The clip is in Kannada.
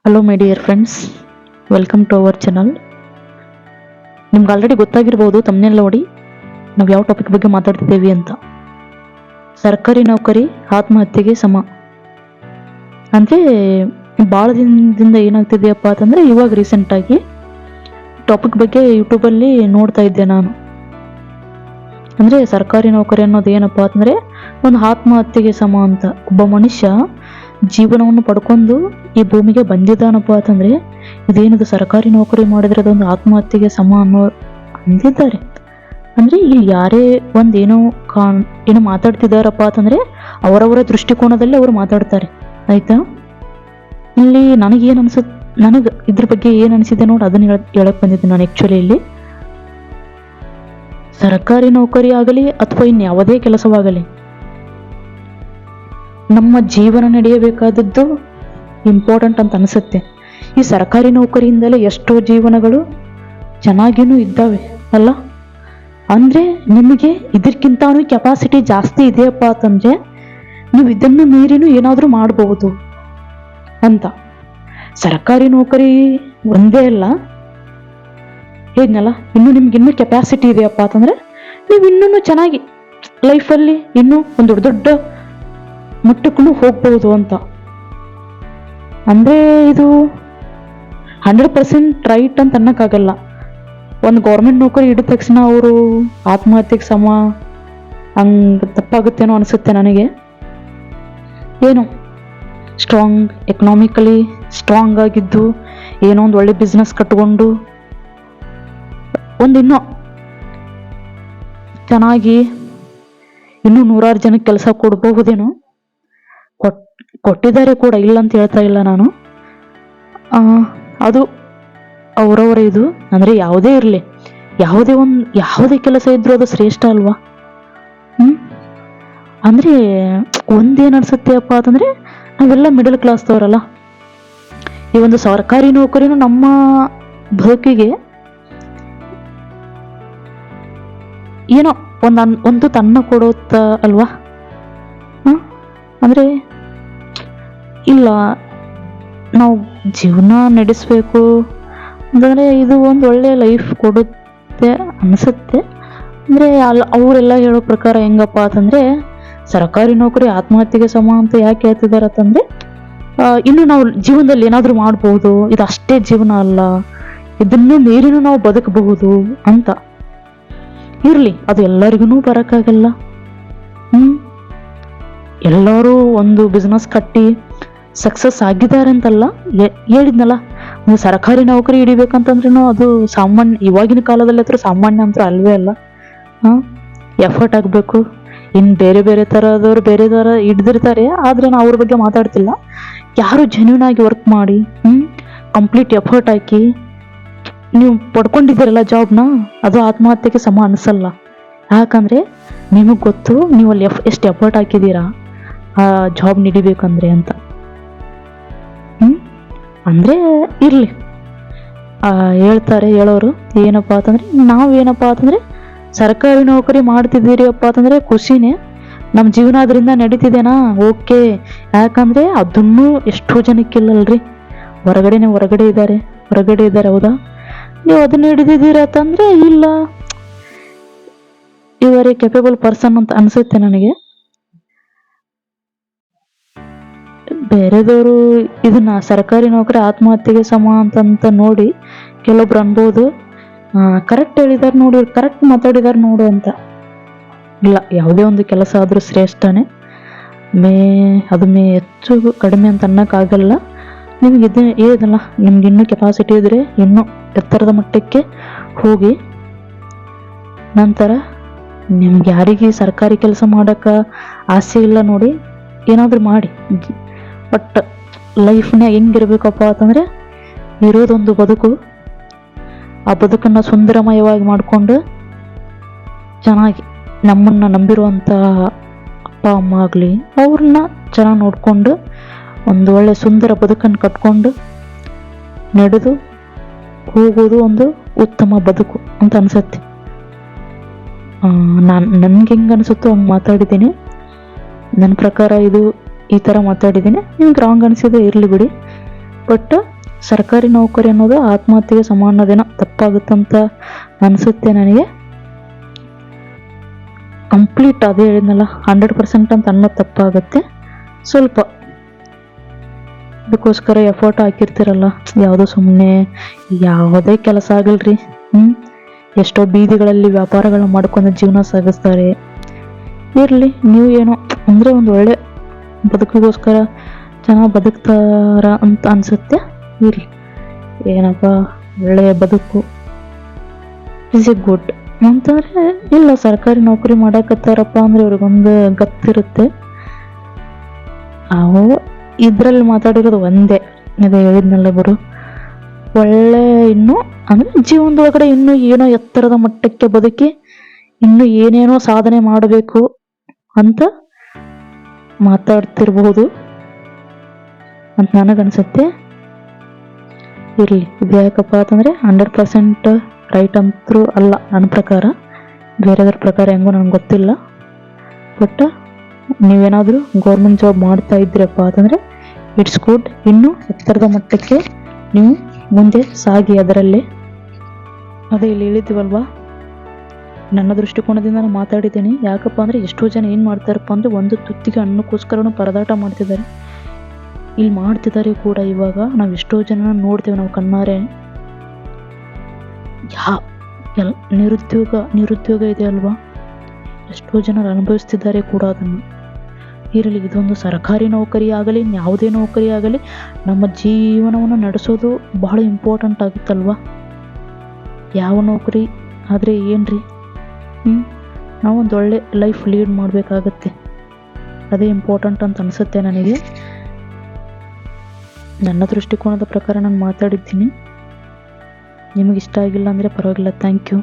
Hello my dear friends, welcome to our channel. ನಿಮ್ಗೆ ಆಲ್ರೆಡಿ ಗೊತ್ತಾಗಿರ್ಬೋದು ತಮ್ಮನೆಲ್ಲ ನೋಡಿ ನಾವು ಯಾವ ಟಾಪಿಕ್ ಬಗ್ಗೆ ಮಾತಾಡ್ತಿದ್ದೇವೆ ಅಂತ. ಸರ್ಕಾರಿ ನೌಕರಿ ಆತ್ಮಹತ್ಯೆಗೆ ಸಮ. ಅಂದರೆ ಭಾಳ ದಿನದಿಂದ ಏನಾಗ್ತಿದೆಯಪ್ಪ ಅಂತಂದರೆ, ಇವಾಗ ರೀಸೆಂಟಾಗಿ ಟಾಪಿಕ್ ಬಗ್ಗೆ ಯೂಟ್ಯೂಬಲ್ಲಿ ನೋಡ್ತಾ ಇದ್ದೆ ನಾನು. ಅಂದರೆ ಸರ್ಕಾರಿ ನೌಕರಿ ಅನ್ನೋದು ಏನಪ್ಪ ಅಂತಂದರೆ ಒಂದು ಆತ್ಮಹತ್ಯೆಗೆ ಸಮ ಅಂತ. ಒಬ್ಬ ಮನುಷ್ಯ ಜೀವನವನ್ನು ಪಡ್ಕೊಂಡು ಈ ಭೂಮಿಗೆ ಬಂದಿದ್ದಾನಪ್ಪ ಅಂತಂದರೆ ಇದೇನದು ಸರ್ಕಾರಿ ನೌಕರಿ ಮಾಡಿದ್ರೆ ಅದೊಂದು ಆತ್ಮಹತ್ಯೆಗೆ ಸಮ ಅನ್ನೋ ಅಂದಿದ್ದಾರೆ. ಅಂದರೆ ಇಲ್ಲಿ ಯಾರೇ ಒಂದೇನೋ ಏನೋ ಮಾತಾಡ್ತಿದ್ದಾರಪ್ಪ ಅಂತಂದರೆ ಅವರವರ ದೃಷ್ಟಿಕೋನದಲ್ಲಿ ಅವರು ಮಾತಾಡ್ತಾರೆ, ಆಯಿತಾ. ಇಲ್ಲಿ ನನಗೇನು ಅನ್ಸುತ್ತೆ, ನನಗೆ ಇದ್ರ ಬಗ್ಗೆ ಏನು ಅನಿಸಿದೆ ನೋಡಿ ಅದನ್ನು ಹೇಳಕ್ಕೆ ಬಂದಿದ್ದೆ ನಾನು. ಆ್ಯಕ್ಚುಲಿ ಇಲ್ಲಿ ಸರ್ಕಾರಿ ನೌಕರಿ ಆಗಲಿ ಅಥವಾ ಇನ್ಯಾವುದೇ ಕೆಲಸವಾಗಲಿ, ನಮ್ಮ ಜೀವನ ನಡೆಯಬೇಕಾದದ್ದು ಇಂಪಾರ್ಟೆಂಟ್ ಅಂತ ಅನಿಸುತ್ತೆ. ಈ ಸರ್ಕಾರಿ ನೌಕರಿಯಿಂದಲೇ ಎಷ್ಟೋ ಜೀವನಗಳು ಚೆನ್ನಾಗಿನೂ ಇದ್ದಾವೆ ಅಲ್ಲ. ಅಂದರೆ ನಿಮಗೆ ಇದಕ್ಕಿಂತನೂ ಕೆಪಾಸಿಟಿ ಜಾಸ್ತಿ ಇದೆಯಪ್ಪ ಅಂತಂದರೆ ನೀವು ಇದನ್ನು ಮೀರಿನೂ ಏನಾದರೂ ಮಾಡಬಹುದು ಅಂತ. ಸರ್ಕಾರಿ ನೌಕರಿ ಒಂದೇ ಅಲ್ಲ, ಹೇಳಿದ್ನಲ್ಲ, ನಿಮ್ಗಿನ್ನೂ ಕೆಪಾಸಿಟಿ ಇದೆಯಪ್ಪ ಅಂತಂದರೆ ನೀವು ಇನ್ನೂ ಚೆನ್ನಾಗಿ ಲೈಫಲ್ಲಿ ಇನ್ನೂ ಒಂದು ದೊಡ್ಡ ದೊಡ್ಡ ಮಟ್ಟಕ್ಕೂ ಹೋಗ್ಬೋದು ಅಂತ. ಅಂದರೆ ಇದು 100% ರೈಟ್ ಅಂತ ಅನ್ನೋಕ್ಕಾಗಲ್ಲ. ಒಂದು ಗೌರ್ಮೆಂಟ್ ನೌಕರಿ ಹಿಡಿದ ತಕ್ಷಣ ಅವರು ಆತ್ಮಹತ್ಯೆಗೆ ಸಮ ಹಂಗೆ ತಪ್ಪಾಗುತ್ತೇನೋ ಅನಿಸುತ್ತೆ ನನಗೆ. ಏನು ಎಕನಾಮಿಕಲಿ ಸ್ಟ್ರಾಂಗ್ ಆಗಿದ್ದು ಏನೋ ಒಂದು ಒಳ್ಳೆ ಬಿಸ್ನೆಸ್ ಕಟ್ಕೊಂಡು ಇನ್ನೂ ಚೆನ್ನಾಗಿ ಇನ್ನೂ 100 ಜನಕ್ಕೆ ಕೆಲಸ ಕೊಡಬಹುದೇನೋ. ಕೊಟ್ಟಿದ್ದಾರೆ ಕೂಡ, ಇಲ್ಲ ಅಂತ ಹೇಳ್ತಾ ಇಲ್ಲ ನಾನು. ಅದು ಅವರವರ ಇದು. ಅಂದರೆ ಯಾವುದೇ ಇರಲಿ, ಯಾವುದೇ ಕೆಲಸ ಇದ್ರೂ ಅದು ಶ್ರೇಷ್ಠ ಅಲ್ವಾ. ಅಂದರೆ ಒಂದೇನು ಅನ್ಸುತ್ತೆ ಅಪ್ಪ ಅಂತಂದರೆ, ನಾವೆಲ್ಲ ಮಿಡಲ್ ಕ್ಲಾಸ್ದವರಲ್ಲ, ಈ ಒಂದು ಸರ್ಕಾರಿ ನೌಕರಿನೂ ನಮ್ಮ ಬದುಕಿಗೆ ಏನೋ ಒಂದು ತನ್ನ ಕೊಡುತ್ತ ಅಲ್ವಾ. ಅಂದರೆ ಇಲ್ಲ, ನಾವು ಜೀವನ ನಡೆಸಬೇಕು ಅಂತಂದರೆ ಇದು ಒಂದು ಒಳ್ಳೆ ಲೈಫ್ ಕೊಡುತ್ತೆ ಅನಿಸುತ್ತೆ. ಅಂದರೆ ಅವರೆಲ್ಲ ಹೇಳೋ ಪ್ರಕಾರ ಹೆಂಗಪ್ಪ ಅಂತಂದರೆ, ಸರ್ಕಾರಿ ನೌಕರಿ ಆತ್ಮಹತ್ಯೆಗೆ ಸಮ ಅಂತ ಯಾಕೆ ಹೇಳ್ತಿದ್ದಾರೆ ಅಂತಂದರೆ, ಇನ್ನು ನಾವು ಜೀವನದಲ್ಲಿ ಏನಾದರೂ ಮಾಡ್ಬೋದು, ಇದು ಅಷ್ಟೇ ಜೀವನ ಅಲ್ಲ, ಇದನ್ನು ಮೀರಿನೂ ನಾವು ಬದುಕಬಹುದು ಅಂತ. ಇರಲಿ, ಅದು ಎಲ್ಲರಿಗೂ ಬರೋಕ್ಕಾಗಲ್ಲ. ಎಲ್ಲರೂ ಒಂದು ಬಿಸ್ನೆಸ್ ಕಟ್ಟಿ ಸಕ್ಸಸ್ ಆಗಿದ್ದಾರೆ ಅಂತಲ್ಲ. ಹೇಳಿದ್ನಲ್ಲ, ನೀವು ಸರ್ಕಾರಿ ನೌಕರಿ ಹಿಡಿಬೇಕಂತಂದ್ರೂ ಅದು ಸಾಮಾನ್ಯ, ಇವಾಗಿನ ಕಾಲದಲ್ಲಿ ಹತ್ರ ಸಾಮಾನ್ಯ ಅಂತೂ ಅಲ್ವೇ ಅಲ್ಲ. ಎಫರ್ಟ್ ಆಗಬೇಕು. ಇನ್ನು ಬೇರೆ ಥರದವ್ರು ಬೇರೆ ಥರ ಹಿಡ್ದಿರ್ತಾರೆ, ಆದರೆ ನಾನು ಅವ್ರ ಬಗ್ಗೆ ಮಾತಾಡ್ತಿಲ್ಲ. ಯಾರು ಜೆನ್ಯೂನ್ ಆಗಿ ವರ್ಕ್ ಮಾಡಿ ಕಂಪ್ಲೀಟ್ ಎಫರ್ಟ್ ಹಾಕಿ ನೀವು ಪಡ್ಕೊಂಡಿದ್ದೀರಲ್ಲ ಜಾಬ್ನ, ಅದು ಆತ್ಮಹತ್ಯೆಗೆ ಸಮ ಅನಿಸಲ್ಲ. ಯಾಕಂದರೆ ನಿಮಗೆ ಗೊತ್ತು ನೀವು ಅಲ್ಲಿ ಎಷ್ಟು ಎಫರ್ಟ್ ಹಾಕಿದ್ದೀರಾ ಆ ಜಾಬ್ ನಡಿಬೇಕಂದ್ರೆ ಅಂತ. ಅಂದರೆ ಇರಲಿ, ಹೇಳೋರು ಏನಪ್ಪ ಅಂತಂದರೆ, ನಾವೇನಪ್ಪ ಅಂತಂದರೆ ಸರ್ಕಾರಿ ನೌಕರಿ ಮಾಡ್ತಿದ್ದೀರಿಯಪ್ಪ ಅಂತಂದರೆ ಖುಷಿನೇ, ನಮ್ಮ ಜೀವನ ಅದರಿಂದ ನಡೀತಿದ್ದೇನಾ, ಓಕೆ. ಯಾಕಂದರೆ ಅದನ್ನೂ ಎಷ್ಟೋ ಜನಕ್ಕಿಲ್ಲಲ್ರಿ, ಹೊರಗಡೆ ಇದ್ದಾರೆ, ಹೌದಾ. ನೀವು ಅದನ್ನ ಹಿಡಿದಿದ್ದೀರತ್ತಂದರೆ ಇಲ್ಲ, ಇವರೇ ಕೆಪೇಬಲ್ ಪರ್ಸನ್ ಅಂತ ಅನಿಸುತ್ತೆ ನನಗೆ. ಬೇರೆದವರು ಇದನ್ನ ಸರ್ಕಾರಿ ನೌಕರಿ ಆತ್ಮಹತ್ಯೆಗೆ ಸಮ ಅಂತ ನೋಡಿ ಕೆಲವೊಬ್ರು ಅನ್ಬೋದು, ಕರೆಕ್ಟ್ ಹೇಳಿದಾರೆ ನೋಡು, ಕರೆಕ್ಟ್ ಮಾತಾಡಿದಾರೆ ನೋಡು ಅಂತ. ಇಲ್ಲ, ಯಾವುದೇ ಒಂದು ಕೆಲಸ ಆದರೂ ಶ್ರೇಷ್ಠನೇ. ಅದು ಹೆಚ್ಚು ಕಡಿಮೆ ಅಂತ ಅನ್ನೋಕ್ಕಾಗಲ್ಲ. ನಿಮ್ಗೆ ಇದಲ್ಲ, ನಿಮ್ಗೆ ಇನ್ನೂ ಕೆಪಾಸಿಟಿ ಇದ್ರೆ ಇನ್ನೂ ಎತ್ತರದ ಮಟ್ಟಕ್ಕೆ ಹೋಗಿ. ನಂತರ ನಿಮ್ಗೆ ಯಾರಿಗೆ ಸರ್ಕಾರಿ ಕೆಲಸ ಮಾಡೋಕ್ಕೆ ಆಸೆ ಇಲ್ಲ ನೋಡಿ, ಏನಾದರೂ ಮಾಡಿ. ಬಟ್ ಲೈಫ್ನಾಗ ಹೆಂಗಿರ್ಬೇಕಪ್ಪ ಅಂತಂದರೆ, ಇರೋದೊಂದು ಬದುಕು, ಆ ಬದುಕನ್ನು ಸುಂದರಮಯವಾಗಿ ಮಾಡಿಕೊಂಡು ಚೆನ್ನಾಗಿ ನಮ್ಮನ್ನು ನಂಬಿರುವಂಥ ಅಪ್ಪ ಅಮ್ಮ ಆಗಲಿ ಅವ್ರನ್ನ ಚೆನ್ನಾಗಿ ನೋಡಿಕೊಂಡು ಒಂದು ಒಳ್ಳೆ ಸುಂದರ ಬದುಕನ್ನು ಕಟ್ಕೊಂಡು ನಡೆದು ಹೋಗೋದು ಒಂದು ಉತ್ತಮ ಬದುಕು ಅಂತ ಅನಿಸುತ್ತೆ. ನನಗೆ ಹೆಂಗೆ ಅನಿಸುತ್ತೋ ಹಂಗೆ ಮಾತಾಡಿದ್ದೀನಿ. ನನ್ನ ಪ್ರಕಾರ ಇದು ಈ ಥರ ಮಾತಾಡಿದ್ದೀನಿ. ನಿಮ್ಗೆ ರಾಂಗ್ ಅನಿಸಿದ್ರೆ ಇರಲಿ ಬಿಡಿ. ಬಟ್ ಸರ್ಕಾರಿ ನೌಕರಿ ಅನ್ನೋದು ಆತ್ಮಹತ್ಯೆಗೆ ಸಮಾನದೇನೋ ತಪ್ಪಾಗುತ್ತಂತ ಅನಿಸುತ್ತೆ ನನಗೆ. ಕಂಪ್ಲೀಟ್ ಅದೇ ಹೇಳಿದ್ನಲ್ಲ 100% ಅಂತ ಅನ್ನೋದು ತಪ್ಪಾಗುತ್ತೆ. ಸ್ವಲ್ಪ ಅದಕ್ಕೋಸ್ಕರ ಎಫರ್ಟ್ ಹಾಕಿರ್ತೀರಲ್ಲ, ಯಾವುದೋ ಸುಮ್ಮನೆ ಯಾವುದೇ ಕೆಲಸ ಆಗಲ್ರಿ. ಎಷ್ಟೋ ಬೀದಿಗಳಲ್ಲಿ ವ್ಯಾಪಾರಗಳನ್ನ ಮಾಡ್ಕೊಂಡು ಜೀವನ ಸಾಗಿಸ್ತಾರೆ. ಇರಲಿ, ನೀವು ಏನೋ ಅಂದರೆ ಒಂದು ಒಳ್ಳೆ ಬದುಕಿಗೋಸ್ಕರ ಚೆನ್ನಾಗಿ ಬದುಕ್ತಾರ ಅಂತ ಅನಿಸುತ್ತೆ. ಇರಲಿ, ಏನಪ್ಪ ಒಳ್ಳೆಯ ಬದುಕು ಇಸ್ ಎ ಗುಡ್ ಅಂತಂದರೆ. ಇಲ್ಲ, ಸರ್ಕಾರಿ ನೌಕರಿ ಮಾಡಕತ್ತಾರಪ್ಪ ಅಂದರೆ ಅವ್ರಿಗೊಂದು ಗತ್ತಿರುತ್ತೆ. ಅವು ಇದರಲ್ಲಿ ಮಾತಾಡಿರೋದು ಒಂದೇ, ಅದೇ ಹೇಳಿದ್ನಲ್ಲ ಗುರು, ಒಳ್ಳೆ ಇನ್ನೂ ಅಂದರೆ ಜೀವನದೊಳಗಡೆ ಇನ್ನೂ ಏನೋ ಎತ್ತರದ ಮಟ್ಟಕ್ಕೆ ಬದುಕಿ ಇನ್ನೂ ಏನೇನೋ ಸಾಧನೆ ಮಾಡಬೇಕು ಅಂತ ಮಾತಾಡ್ತಿರ್ಬಹುದು ಅಂತ ನನಗನ್ಸುತ್ತೆ. ಇರಲಿ, ಇದು ಯಾಕಪ್ಪ ಅಂತಂದರೆ 100% ರೈಟ್ ಅಂತೂ ಅಲ್ಲ ನನ್ನ ಪ್ರಕಾರ. ಬೇರೆಯವ್ರ ಪ್ರಕಾರ ಹೆಂಗೋ ನನಗೆ ಗೊತ್ತಿಲ್ಲ. ಬಟ್ ನೀವೇನಾದರೂ ಗೌರ್ಮೆಂಟ್ ಜಾಬ್ ಮಾಡ್ತಾ ಇದ್ದೀರಪ್ಪ ಅಂತಂದರೆ ಇಟ್ಸ್ ಗುಡ್. ಇನ್ನೂ ಎತ್ತರದ ಮಟ್ಟಕ್ಕೆ ನೀವು ಮುಂದೆ ಸಾಗಿ ಅದರಲ್ಲಿ. ಅದೇ ಇಲ್ಲಿ ಹೇಳಿದ್ದೀವಲ್ವಾ, ನನ್ನ ದೃಷ್ಟಿಕೋನದಿಂದ ನಾನು ಮಾತಾಡಿದ್ದೀನಿ. ಯಾಕಪ್ಪ ಅಂದರೆ ಎಷ್ಟೋ ಜನ ಏನು ಮಾಡ್ತಾರಪ್ಪ ಅಂದರೆ ಒಂದು ತುತ್ತಿಗೆ ಅನ್ನಕ್ಕೋಸ್ಕರನೂ ಪರದಾಟ ಮಾಡ್ತಿದ್ದಾರೆ. ಇಲ್ಲಿ ಮಾಡ್ತಿದ್ದಾರೆ ಕೂಡ. ಇವಾಗ ನಾವು ಎಷ್ಟೋ ಜನ ನೋಡ್ತೇವೆ ನಾವು ಕಣ್ಣಾರೆ. ನಿರುದ್ಯೋಗ ಇದೆ ಅಲ್ವಾ, ಎಷ್ಟೋ ಜನರು ಅನುಭವಿಸ್ತಿದ್ದಾರೆ ಕೂಡ ಅದನ್ನು. ಇರಲಿ, ಇದೊಂದು ಸರ್ಕಾರಿ ನೌಕರಿ ಆಗಲಿ ಯಾವುದೇ ನೌಕರಿ ಆಗಲಿ ನಮ್ಮ ಜೀವನವನ್ನು ನಡೆಸೋದು ಬಹಳ ಇಂಪಾರ್ಟೆಂಟ್ ಆಗುತ್ತಲ್ವ. ಯಾವ ನೌಕರಿ ಆದರೆ ಏನ್ರಿ, ನಾವೊಂದು ಒಳ್ಳೆ ಲೈಫ್ ಲೀಡ್ ಮಾಡಬೇಕಾಗತ್ತೆ. ಅದೇ ಇಂಪಾರ್ಟೆಂಟ್ ಅಂತ ಅನಿಸುತ್ತೆ ನನಗೆ. ನನ್ನ ದೃಷ್ಟಿಕೋನದ ಪ್ರಕಾರ ನಾನು ಮಾತಾಡಿದ್ದೀನಿ. ನಿಮಗೆ ಇಷ್ಟ ಆಗಿಲ್ಲ ಅಂದರೆ ಪರವಾಗಿಲ್ಲ, ಥ್ಯಾಂಕ್ ಯು.